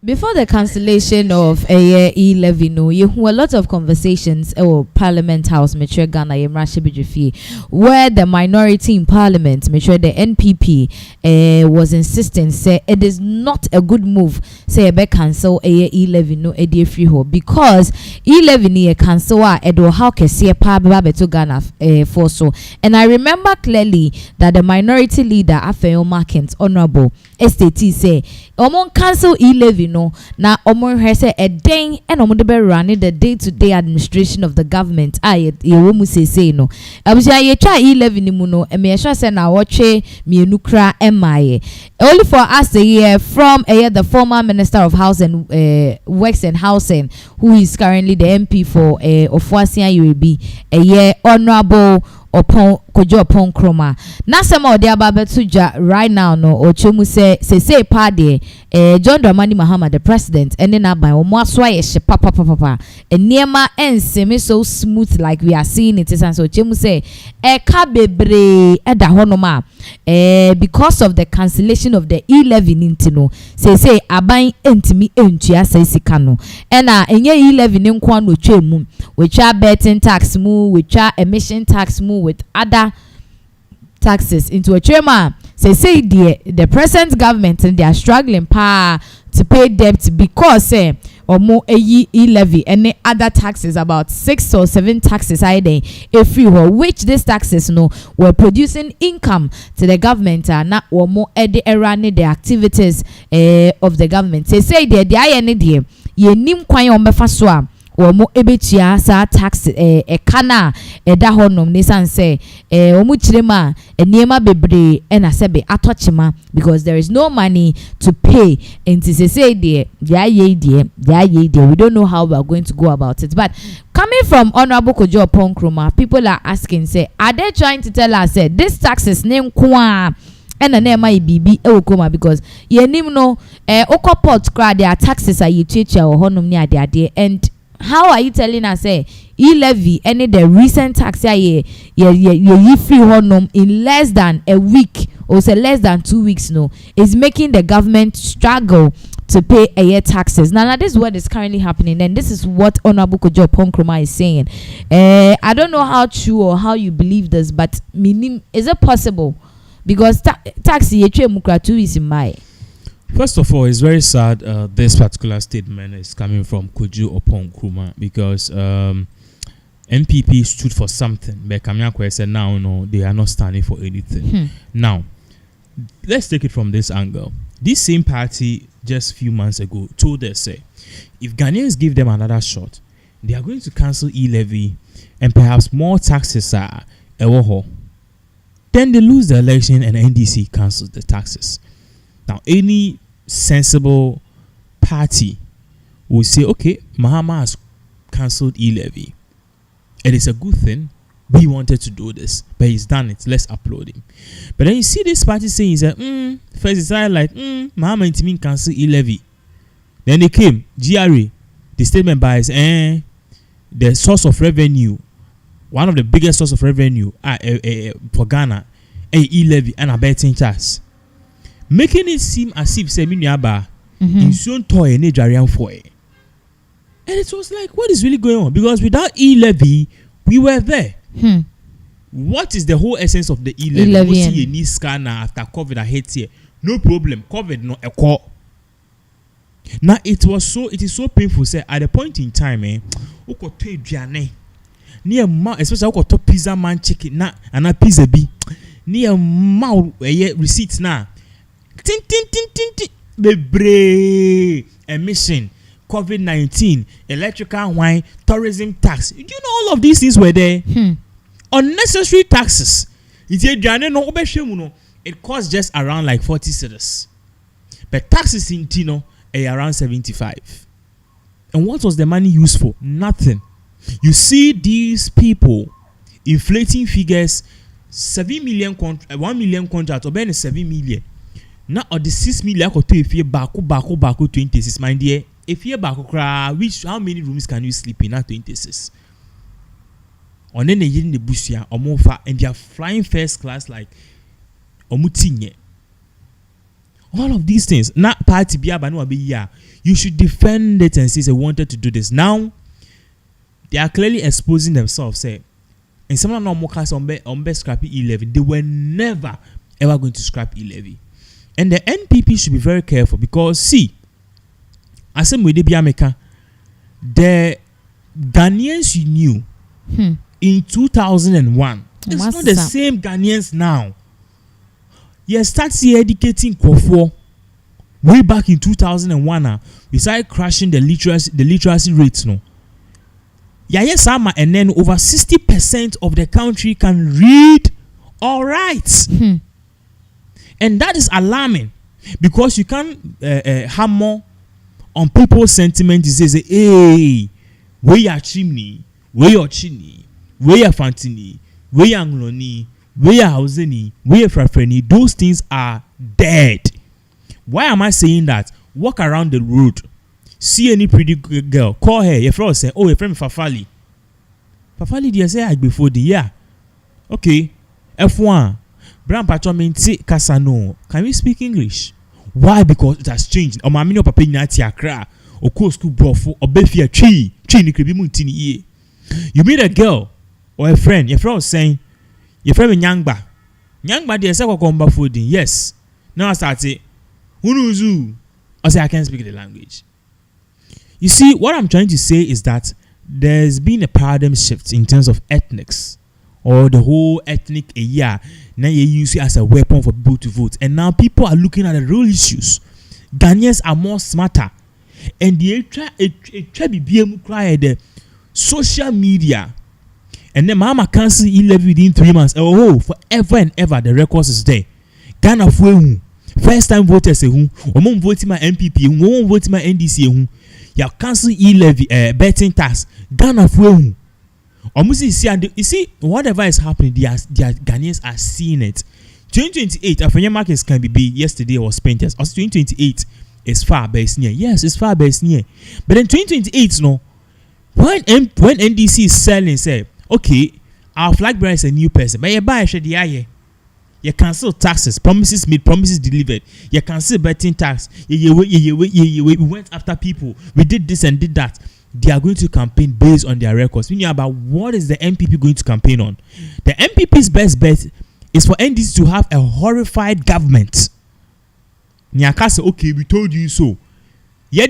Before the cancellation of E-Levy, no, you a lot of conversations Parliament House, Mature Ghana, where the minority in Parliament, Mature the NPP, was insisting, say it is not a good move, say be cancel E-Levy, no, free ho, because E-Levy ni cancel edo how can see a to Ghana for so. And I remember clearly that the minority leader, Afeyo Markins, Honorable STT, say, Omo cancel E-Levy no na omo hwese a den and omo de be running the day-to-day administration of the government ye mu say no abusia ye twa E-Levy ni mu no me sure say na woche mienu kra emaye only for us to hear from the former minister of housing works and housing, who is currently the MP for Ofuasia UAB, honorable Oppong Kojo Oppong Nkrumah. Na sema odi ababetuja right now no ochemu say party John Dramani Mahama the president and then by omo aswa ye papa eniema enseme so smooth like we are seeing it and so ochemu say ka bebre eda honoma because of the cancellation of the E-Levy nintino say aban entimi entua say sika no ena enye E-Levy ni nkwa no twemu which are betting tax mu which are emission tax mu with other taxes into a chairman say the present government and they are struggling to pay debt because or more E-Levy and other taxes, about 6 or 7 taxes which these taxes were producing income to the government not or more running the activities of the government. Say they are ye nim kwan omefa so a omo ebetia sa tax kana da honom ne san say omo chirema eniema bebre na sebe atochima because there is no money to pay and say there we don't know how we are going to go about it. But coming from Honorable Kojo Oppong Nkrumah, people are asking, say, are they trying to tell us say this taxes name kwa and an MIBB Ewokoma because ye nim no okopot kra their taxes are you teacher or honum near their and how are you telling us say E-Levy any the recent tax ye free honum in less than a week or say less than 2 weeks no is making the government struggle to pay a year taxes. Now this is what is currently happening and this is what Honorable Kojo Oppong Nkrumah is saying. I don't know how true or how you believe this, but is it possible? Because tax ye 2 weeks in my. First of all, it's very sad this particular statement is coming from Kojo Oppong Nkrumah because NPP stood for something. But Kamiakwe said now no, they are not standing for anything. Now, let's take it from this angle. This same party just a few months ago told us, say, if Ghanaians give them another shot, they are going to cancel E-Levy and perhaps more taxes are ewoho. Then they lose the election and NDC cancels the taxes. Now, any sensible party will say, okay, Mahama has cancelled E-Levy. It is a good thing. We wanted to do this, but he's done it. Let's applaud him. But then you see this party saying, first it's like, Mahama intimin cancel E-Levy. Then they came, GRA, the statement by the source of revenue, one of the biggest source of revenue for Ghana, E-Levy and a betting tax. Making it seem as if say Minyaba in soon toy and Nigerian for it. And it was like, what is really going on? Because without E-Levy, we were there. What is the whole essence of the E-Levy? We see a new scanner after COVID I hate here. No problem. COVID no a call. Now it is so painful. Say at a point in time, near especially top pizza man chicken na and a pizza b near mouth receipts now. Tin bebre emission, COVID-19, electrical wine, tourism tax. Do you know all of these things were there? Unnecessary taxes. It costs just around like 40 cedis. But taxes in Tino are around 75. And what was the money used for? Nothing. You see these people inflating figures, 7 million 1 million contract, or ben 7 million. Now or the 6 million to if you baku 26, my dear. If you baku which how many rooms can you sleep in at 26? On then they in the bushia or more far and they are flying first class like omutinye. All of these things. Not party be you should defend it and say they wanted to do this. Now they are clearly exposing themselves. Say, and someone no more cast on best scrappy E-Levy. They were never ever going to scrap E-Levy. And the NPP should be very careful because see, as some way they be America, the Ghanaians you knew in 2001. It's not the same Ghanaians now. You start see educating Kojo way back in 2001. We started crashing the literacy rates. No, yes, and then over 60% of the country can read all right, and that is alarming because you can't hammer on people's sentiment. You say, hey, where your chimney, where your chimney, where your fantini, where your angloni, where your houseni, where your frafreni, those things are dead. Why am I saying that? Walk around the road, see any pretty girl, call her, your friend say, oh, your friend Fafali. Fafali, they say I before the year. Okay, F1. Bram Patchomenti Kasano. Can we speak English? Why? Because it has changed. O mamini o papa nyati akra. O ko school brofo. O befi a tree. Tree ni krebi muntini ye. You meet a girl or a friend. Your friend was saying, your friend Nyangba. Nyangba de se kwa fooding. Yes. Now I start say, Unuzu. I say I can't speak the language. You see, what I'm trying to say is that there's been a paradigm shift in terms of ethnics or the whole ethnic area. Now you use it as a weapon for people to vote. And now people are looking at the real issues. Ghanaians are more smarter. And they try to be the social media. And then Mahama cancel E-Levy within 3 months. Oh, forever and ever, the records is there. Ghana first time voters who voting my NPP, who voting my NDC who you cancel E-Levy betting tax. Ghana you see whatever is happening, their Ghanaians are seeing it. 2028 Afenya markets can be yesterday was painters. Also 2028 is far, but it's near. Yes, it's far, but it's near. But then 2028, no, when NDC is selling, say, okay, our flag bearer is a new person, but you buy a you cancel taxes, promises made, promises delivered. You cancel betting tax. We went after people. We did this and did that. They are going to campaign based on their records. We know about what is the NPP going to campaign on. The NPP's best bet is for NDC to have a horrified government. Nyaka say, okay, we told you so. If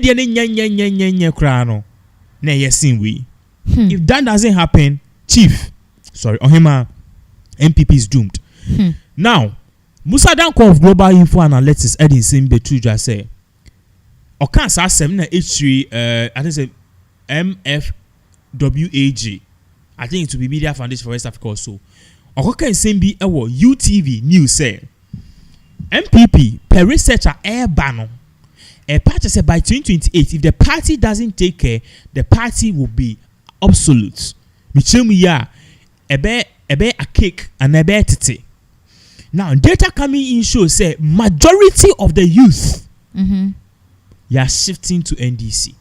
that doesn't happen, Ohima, NPP is doomed. Now, Musa Danko of Global Info Analytics, Edin Simbe Tuja say, Okan sa semina H3, I think say MFWAG. I think it will be Media Foundation for West Africa also. Okan Simbi ewo UTV News say, MPP per researcher air banner. A party said by 2028, if the party doesn't take care, the party will be obsolete. Michemu a cake and a tete. Now, data coming in shows say majority of the youth you are shifting to NDC.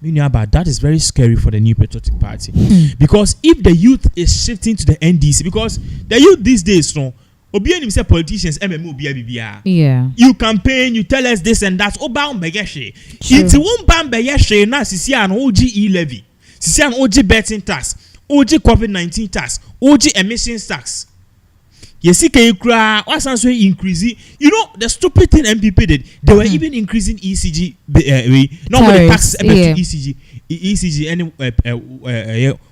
Meaning about that is very scary for the New Patriotic Party. Because if the youth is shifting to the NDC, because the youth these days, no, politicians, yeah, you campaign, you tell us this and that. It's one bam begeshe now. Sisi an OG E-Levy, sisi an OG betting tax, OG COVID-19 tax, OG emissions tax. Yes, what's answer increasing? You know the stupid thing MPP did. They were even increasing ECG, not with the tax, ECG, any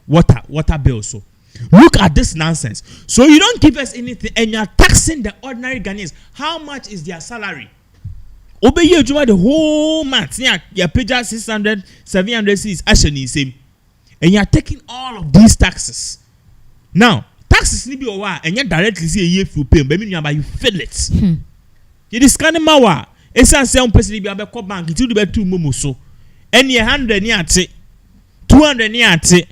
water bill. So look at this nonsense. So you don't give us anything, and you're taxing the ordinary Ghanaians. How much is their salary? Obey you the whole month. Yeah, you pay just 600, 700 cities. Actually, same, and you're taking all of these taxes now. Taxes ni bi owa and you directly see a year through pay, but you feel it. You discount mawa. Esan say on person bi abeko bank it will be 2 momo so. Any 100 ni ate, 200 ni ate.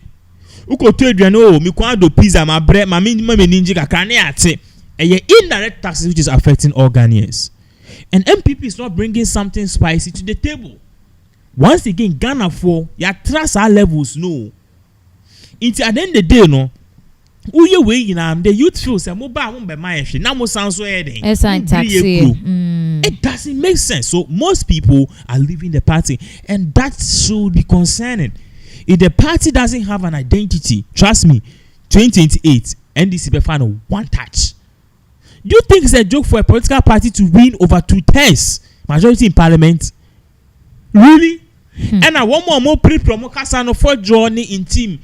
Uko to aduane o mi kwa do pizza ma bre ma ninji kakra ni ate. Eye indirect taxes which is affecting all Ghanaians. And MPP is not bringing something spicy to the table. Once again, Ghana for your trust our levels no. It's at the end of the day no. The youth feels say mobile won't be my issue. Now mo sound so heading. Taxi. It doesn't make sense. So most people are leaving the party, and that should be concerning. If the party doesn't have an identity, trust me, 2028 NDC be found one touch. Do you think it's a joke for a political party to win over 2 terms majority in parliament? Really? And I want more pre-promo kasano for journey in team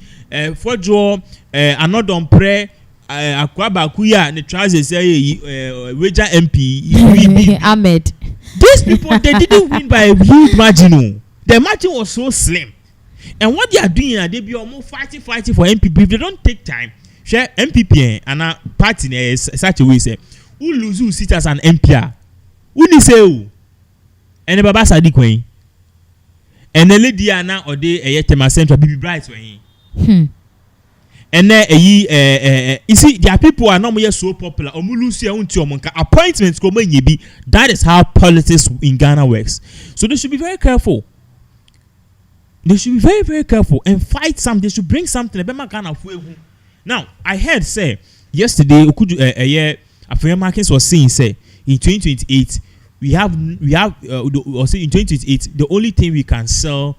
for draw another prayer Akwabakuya the trousers say Weja MP Ahmed. These people, they didn't win by a huge margin. The margin was so slim. And what they are doing, they be almost fighting for NPP. If they don't take time, share NPP and a party is such a way say, who lose who sit as an MPR? Who ni say who? And the Baba Sadi Queen. And the lady Anna or they a yet central Bibi Bright when and then you see, their people are not so popular. Appointments come in. That is how politics in Ghana works. So they should be very careful. They should be very, very careful and fight something. They should bring something. Now, I heard say yesterday, African Markets was saying say in 2028 we have or say in 2028 the only thing we can sell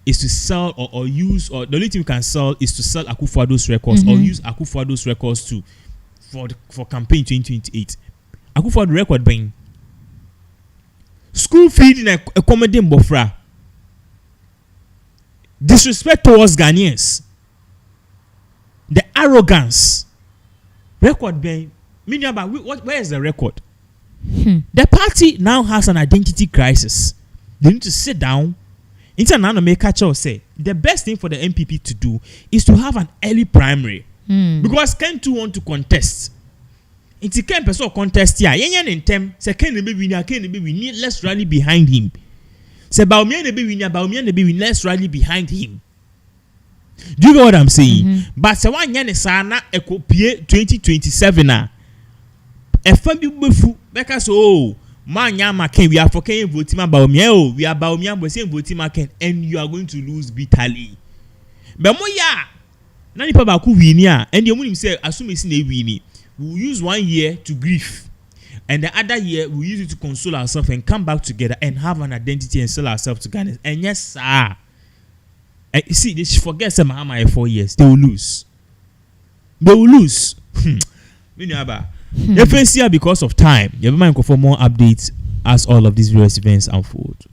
is to sell or use, or the only thing we can sell is to sell Akufo-Addo's records or use Akufo-Addo's records to for campaign 2028. Akufo-Addo record being school feeding a accommodating bofra, disrespect towards Ghanaians, the arrogance, record being meaning about where is the record? The party now has an identity crisis. They need to sit down. International make say the best thing for the NPP to do is to have an early primary because Ken too want to contest. It's a Ken person contest here. Yen in term say Ken be winner, Ken be winner. Let's rally behind him. Say Baumia be winner, let's rally behind him. Do you know what I'm saying? But say one yen sana e kopie 2027 na. E fa bi befu beka so Manyama Ken, we are for Ken voting about me. We are about me, but saying voting Ken, and you are going to lose bitterly. But moya, nani pa baku winia, and the money say, assume it's ne wini. We will use 1 year to grieve, and the other year we use it to console ourselves and come back together and have an identity and sell ourselves to Ghana. And yes, sir. And you see, they should forget some Mahama 4 years. They will lose. They will lose. Because of time, you have mind for more updates as all of these various events unfold.